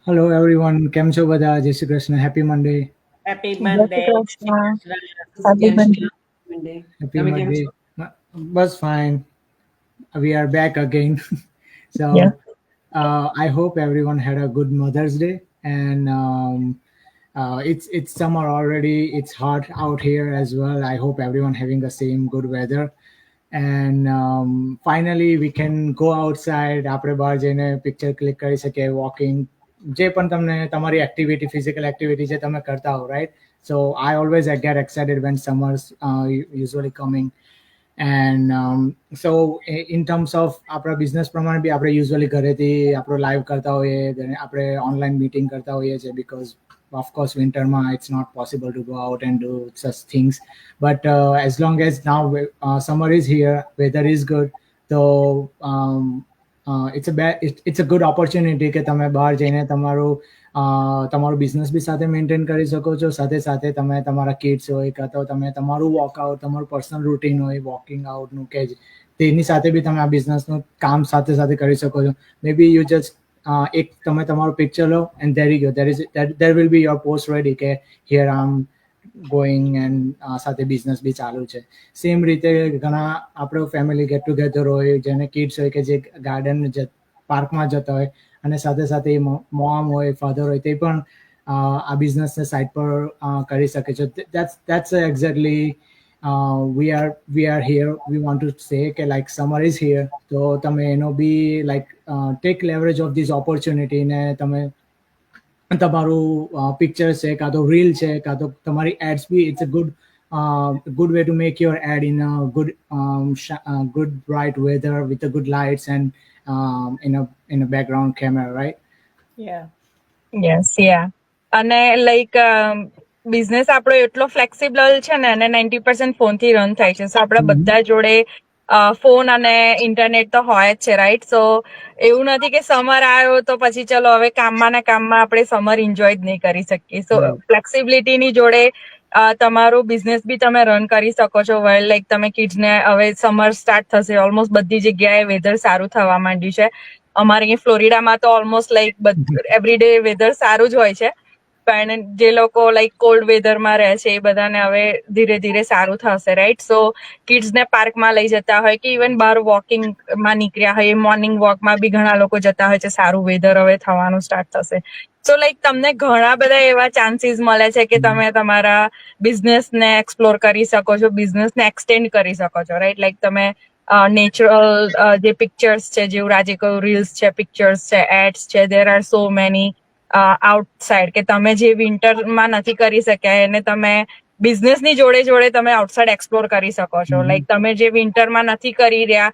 Hello everyone, કેમ છો બધા? Jai Shri Krishna, happy Monday. Happy Jai Shri Monday. Krishna. Happy Monday. Happy Monday. બસ fine. We are back again. So Yeah. I hope everyone had a good Mother's Day, and it's summer already. It's hot out here as well. I hope everyone having the same good weather. And finally we can go outside. આપણે બહાર જઈને picture click કરી શકીએ, walking, જે પણ તમને તમારી activity, physical activity છે તમે કરતા હો, right? So I always get excited when summers usually coming. And so in terms of આપણા બિઝનેસ પ્રમાણે બી આપણે યુઝ્યુઅલી ઘરેથી આપણો લાઈવ કરતા હોઈએ, આપણે ઓનલાઈન મીટિંગ કરતા હોઈએ છીએ, બિકોઝ ઓફકોર્સ વિન્ટરમાં it's not possible to go out and do such things. But as long as now summer is here, weather is good, so it's a good opportunity કે તમે બહાર જઈને તમારું બિઝનેસ બી સાથે મેન્ટેન કરી શકો છો, સાથે સાથે તમે તમારા કિડ્સ હોય કાં તો તમે તમારું વોકઆઉટ, તમારું પર્સનલ રૂટીન હોય વોકિંગ આઉટનું, કે તેની સાથે બી તમે આ બિઝનેસનું કામ સાથે સાથે કરી શકો છો. મે બી યુ જસ્ટ એક તમે તમારું પિક્ચર લો and there will be your post ready કે here I'm going and સાથે બિઝનેસ બી ચાલુ છે. સેમ રીતે ઘણા આપણો ફેમિલી ગેટ ટુગેધર હોય, જેને કિડ્સ હોય કે જે ગાર્ડન પાર્કમાં જતા હોય, અને સાથે સાથે મોમ હોય, ફાધર હોય, તે પણ આ બિઝનેસને સાઈડ પર કરી શકે છે. that's exactly we are here. We want to say કે like summer is here, તો તમે એનો બી like take leverage of this opportunity ને તમે તમારું પિક્ચર છે કાં તો રીલ છે કાં તો તમારી એડ્સ બી, it's a good way to make your ad in a good bright weather with a good lights and in a background camera, right? Yeah. Yes, yeah. અને લાઈક બિઝનેસ આપણો એટલો ફ્લેક્સિબલ છે ને, અને 90% ફોનથી રન થાય છે. સો આપણા બધા જોડે ફોન અને ઇન્ટરનેટ તો હોય જ છે, રાઈટ? સો એવું નથી કે સમર આવ્યો તો પછી ચલો હવે કામમાં ને કામમાં આપણે સમર એન્જોય જ નહીં કરી શકીએ. સો ફ્લેક્સિબિલિટીની જોડે તમારું બિઝનેસ બી તમે રન કરી શકો છો. વેલ લાઈક તમે કિડ્સને, હવે સમર સ્ટાર્ટ થશે, ઓલમોસ્ટ બધી જગ્યાએ વેધર સારું થવા માંડ્યું છે. અમારે અહીં ફ્લોરિડામાં તો ઓલમોસ્ટ લાઈક એવરીડે વેધર સારું જ હોય છે, પણ જે લોકો લાઈક કોલ્ડ વેધરમાં રહે છે એ બધાને હવે ધીરે ધીરે સારું થશે, રાઈટ? સો કિડ્સને પાર્કમાં લઈ જતા હોય કે ઇવન બહાર વોકિંગમાં નીકળ્યા હોય, મોર્નિંગ વોકમાં બી ઘણા લોકો જતા હોય છે. સારું વેધર હવે થવાનું સ્ટાર્ટ થશે. સો લાઈક તમને ઘણા બધા એવા ચાન્સીસ મળે છે કે તમે તમારા બિઝનેસને એક્સપ્લોર કરી શકો છો, બિઝનેસને એક્સટેન્ડ કરી શકો છો, રાઈટ? લાઈક તમે નેચરલ જે પિક્ચર્સ છે, જેવું રાજે કહ્યું, રીલ્સ છે, પિક્ચર્સ છે, એડ્સ છે, there are so many outside કે તમે જે વિન્ટરમાં નથી કરી શક્યા એને તમે બિઝનેસની જોડે જોડે તમે આઉટસાઇડ એક્સપ્લોર કરી શકો છો. લાઈક તમે જે વિન્ટરમાં નથી કરી રહ્યા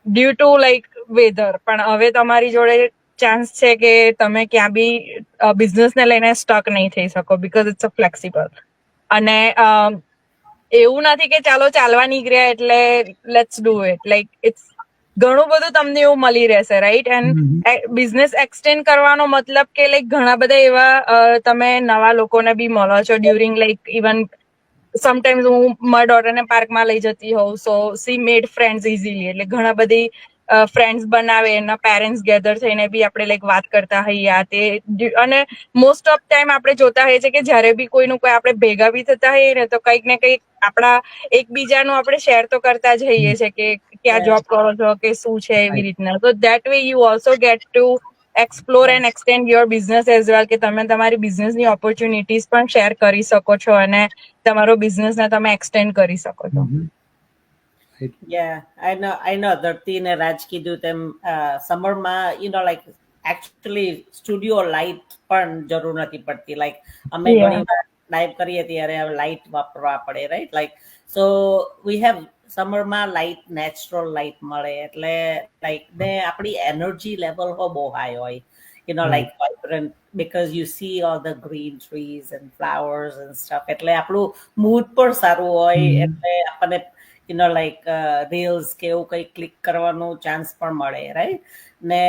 ડ્યુ ટુ લાઈક વેધર, પણ હવે તમારી જોડે ચાન્સ છે કે તમે ક્યાં બી બિઝનેસને લઈને સ્ટક નહીં થઈ શકો, બીકોઝ ઇટ્સ અ ફ્લેક્સિબલ. અને એવું નથી કે ચાલો ચાલવા નીકળ્યા એટલે let's do it. Like it's ઘણું બધું તમને એવું મળી રહેશે, રાઈટ? એન્ડ બિઝનેસ એક્સટેન્ડ કરવાનો મતલબ કે લાઈક ઘણા બધા એવા તમે નવા લોકોને બી મળો છો ડ્યુરિંગ લાઈક ઇવન સમટાઈમ્સ હું મારા ડોટરને પાર્કમાં લઈ જતી હોઉં, સો સી મેડ ફ્રેન્ડ્સ ઇઝીલી. એટલે ઘણા બધી ફ્રેન્ડ્સ બનાવે, એના પેરેન્ટ્સ ગેધર થઈને બી આપણે લાઈક વાત કરતા હોઈએ આ તે. અને મોસ્ટ ઓફ ટાઈમ આપણે જોતા હોઈએ છીએ કે જ્યારે બી કોઈનું કોઈ આપણે ભેગા બી થતા હોઈએ ને, તો કંઈક ને કંઈક આપણા એકબીજાનું આપણે શેર તો કરતા જ હોઈએ છીએ કે ક્યાં જોબ કરો છો કે શું છે, એવી રીતના. તો that way you also get to explore and extend your business as well, કે તમે તમારી બિઝનેસની ઓપોર્ચ્યુનિટીઝ પણ શેર કરી શકો છો અને તમારો બિઝનેસને તમે એક્સટેન્ડ કરી શકો છો. Yeah, I know ધરતી ને રાજ કીધું તેમ સમરમાં like actually સ્ટુડિયો લાઇટ પણ જરૂર નથી પડતી. લાઈક અમે ઘણી વાર લાઈવ કરીએ ત્યારે લાઇટ વાપરવા પડે, right? Like so we have સમરમાં લાઇટ, નેચરલ લાઇટ મળે એટલે લાઈક ને આપણી એનર્જી લેવલ બહુ હાઈ હોય, like vibrant, because you see all the green trees and flowers and stuff. એટલે આપણું મૂડ પણ સારું હોય, એટલે આપણને like reels કે એવું કંઈ ક્લિક કરવાનો ચાન્સ પણ મળે, રાઈટ? ને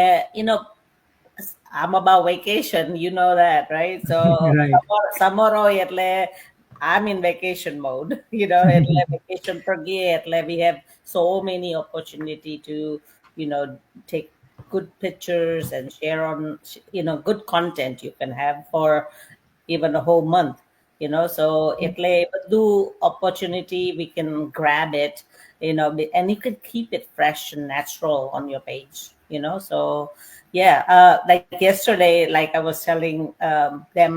I'm about vacation, you know that, right? So summer હોય એટલે I'm in vacation mode, એટલે vacation પર ગઈએ એટલે we have so many opportunity to take good pictures and share on, good content you can have for even a whole month, so એટલે બધું opportunity we can grab it, and you can keep it fresh and natural on your page, so yeah, like yesterday, like I was telling them,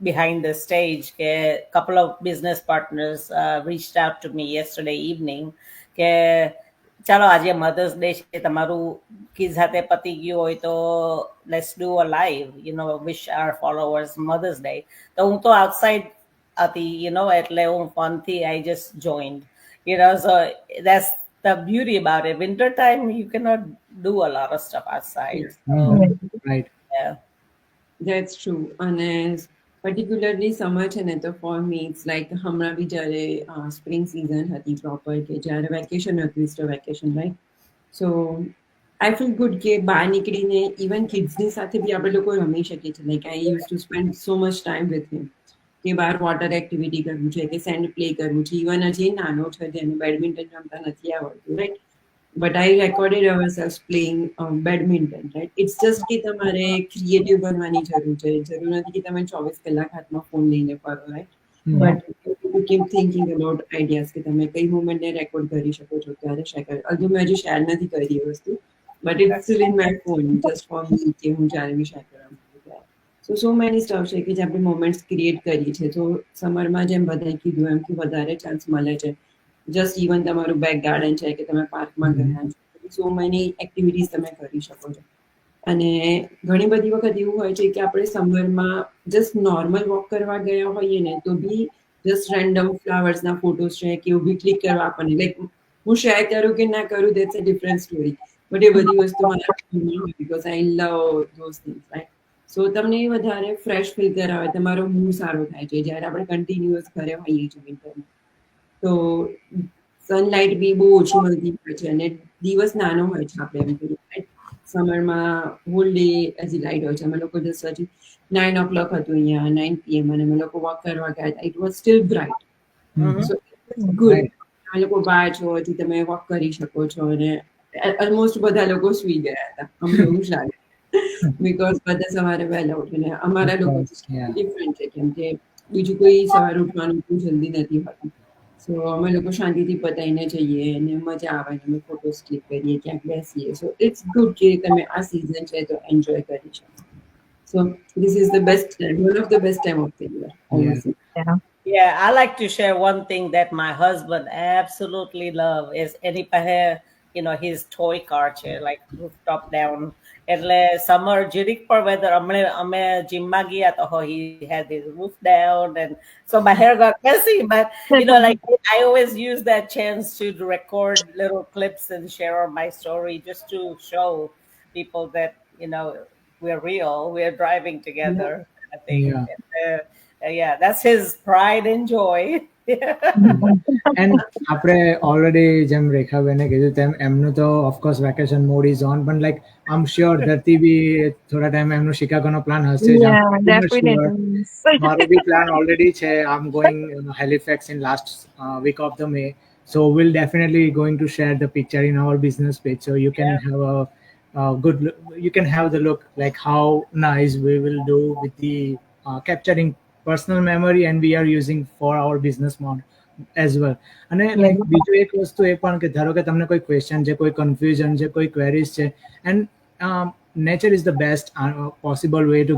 behind the stage, a couple of business partners reached out to me yesterday evening, કે ચાલો આજે mothers day છે, તમારું kid સાથે પતી ગયું હોય તો let's do a live, wish our followers Mother's Day. તો હું તો આઉટસાઇડ હતી, એટલે હું ફોનથી I just joined, so that's the beauty about it. Winter time you cannot do a lot of stuff outside. So, right. yeah. That's true. અને particularly summer છે ને, તો for me it's like હમણાં બી જ્યારે સ્પ્રિંગ સિઝન હતી proper, કે જ્યારે vacation હતું, Easter vacation, right? So I feel good કે બહાર નીકળીને ઇવન કિડ્સની સાથે બી આપણે લોકો રમી શકીએ છીએ. Like I use to spend so much time with him, કે બહાર વોટર એક્ટિવિટી કરવું છે, કે સેન્ડ પ્લે કરવું છે. ઇવન હજી નાનો છે જેને બેડમિન્ટન રમતા નથી આવડતું, right? But I recorded ourselves playing badminton, right? It's just કે તમારે ક્રિએટિવ બનવાની જરૂર છે. જરૂર નથી કે તમે 24 કલાક હાથમાં ફોન લઈને ફરો, right? But you keep thinking about ideas કે તમે કઈ મોમેન્ટને રેકોર્ડ કરી શકો છો, ક્યારે શેર કરો. હજુ મેં હજી શેર નથી કરી એ વસ્તુ, but it's still in my phone just for me, કે હું જ્યારે બી શેર કરવા માંગુ ત્યારે. સો મેની સ્ટફ છે કે જે આપણે મોમેન્ટ્સ ક્રિએટ કરીએ છીએ. તો સમરમાં જેમ બધાએ કીધું એમ કે વધારે ચાન્સ મળે છે. જસ્ટ ઇવન તમારું બેક ગાર્ડન છે, કે તમે પાર્કમાં ગયા છો, સો મેની એક્ટિવિટીઝ તમે કરી શકો છો. અને ઘણી બધી વખત એવું હોય છે કે આપણે સમરમાં જસ્ટ નોર્મલ વોક કરવા ગયા હોઈએ ને, તો બી જસ્ટ રેન્ડમ ફ્લાવર્સના ફોટોસ છે કે એવું બી ક્લિક કરવા આપણને, લાઈક હું શેર કરું કે ના કરું, that's a different story, but એ બધી વસ્તુ મારા because I love those things, right? So તમને વધારે ફ્રેશ ફીલ કરાવે, તમારો મૂડ સારો થાય છે જ્યારે આપણે કન્ટિન્યુઅસ ઘરે હોઈએ છીએ વિન્ટરમાં. તો સનલાઇટ બી બહુ ઓછી મળતી હોય છે, અને દિવસ નાનો હોય છે. આપણે એમ કહીએ સમરમાં હોલ ડે હજી લાઇટ હોય છે. અમે લોકો જસ્ટ હજી 9 o'clock હતું અહીંયા, 9 PM, અને અમે લોકો વોક કરવા ગયા હતા. It was steel bright, so good. અમે લોકો બહાર છો, હજી તમે વોક કરી શકો છો. અને ઓલમોસ્ટ બધા લોકો સુઈ ગયા હતા, અમને એવું જ લાગે, બીકોઝ બધા સવારે વહેલા ઉઠીને. અમારા લોકો ડિફરન્ટ છે, કેમ કે બીજું કોઈ સવારે ઉઠવાનું જલ્દી નથી હોતું. સો અમે લોકો શાંતિથી પતાવીને જઈએ, અને મજા આવે, અમે ફોટોસ ક્લિક કરીએ, ક્યાંક બેસીએ. સો ઇટ્સ ગુડ કે તમે આ સિઝન છે તો એન્જોય કરી શકો. So this is the best time, one of the best time of the year. Yeah, I like to share one thing that my husband absolutely love is any his toy car chair, like rooftop down. એટલે summer જીરીક પણ weather, અમે જીમમાં ગયા તો he had his roof down, and so my hair got messy, but like I always use that chance to record little clips and share on my story, just to show people that we're real, we're driving together, I think. Yeah, that's his pride and joy. And આપણે already જેમ રેખાબેને કીધું તેમ એમનું તો of course vacation mode is on, પણ like I am sure ધરતી બી થોડા time એમનું શિકાગોનો પ્લાન હશે જ. મારો બી પ્લાન ઓલરેડી છે. I am going Halifax in last week of the May, so we'll definitely going to share the picture in our business page, so you can have a good look, you can have the look like how nice we will do with the capturing personal memory, and we are using for our business model as well. અને like બીજું એક વસ્તુ એ પણ કે ધારો કે તમને કોઈ ક્વેશ્ચન છે, કોઈ કન્ફ્યુઝન છે, કોઈ ક્વેરીઝ છે, and nature is the best possible way to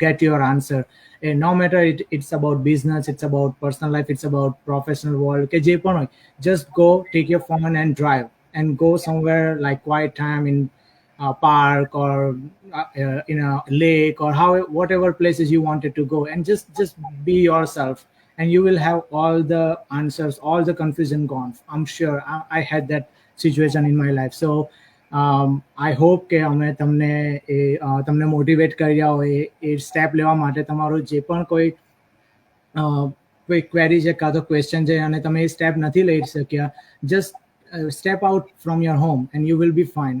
get your answer. No matter it's about business, it's about personal life, it's about professional world, ke je પણ હોય, just go take your phone and drive and go somewhere like quiet time in park or in a lake or whatever places you wanted to go, and just be yourself, and you will have all the answers, all the confusion gone. I'm sure I had that situation in my life. So I hope કે અમે તમને motivate કર્યા હોય એ step લેવા માટે. તમારો જે પણ કોઈ ક્વેરી છે કાં તો ક્વેશ્ચન છે અને તમે એ સ્ટેપ નથી લઈ શક્યા, just step out from your home and you will be fine.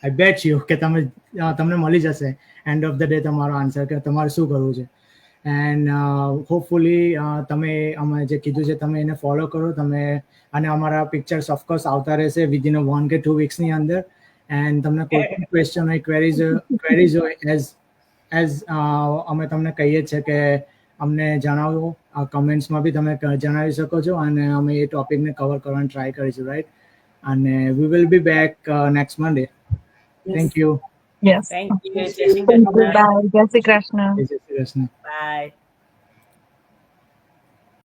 I bet you કે તમને મળી જશે એન્ડ ઓફ ધ ડે તમારો આન્સર કે તમારે શું કરવું છે. એન્ડ હોપફુલી તમે અમે જે કીધું છે તમે એને ફોલો કરો તમે, અને અમારા પિક્ચર્સ ઓફકોર્સ આવતા રહેશે વિધિન 1 કે 2 વીક્સની અંદર. એન્ડ તમને કોઈ પણ ક્વેશ્ચન હોય, ક્વેરીઝ હોય, એઝ અમે તમને કહીએ છીએ કે અમને જણાવો, કમેન્ટ્સમાં બી તમે જણાવી શકો છો, અને અમે એ ટોપિકને કવર કરવાની ટ્રાય કરીશું, રાઈટ? અને we will be back next Monday. Thank you. Yes. Thank you. Jai Shri thank you. Krishna. Bye. Jai Shri Krishna. જય શ્રી કૃષ્ણ. બાય.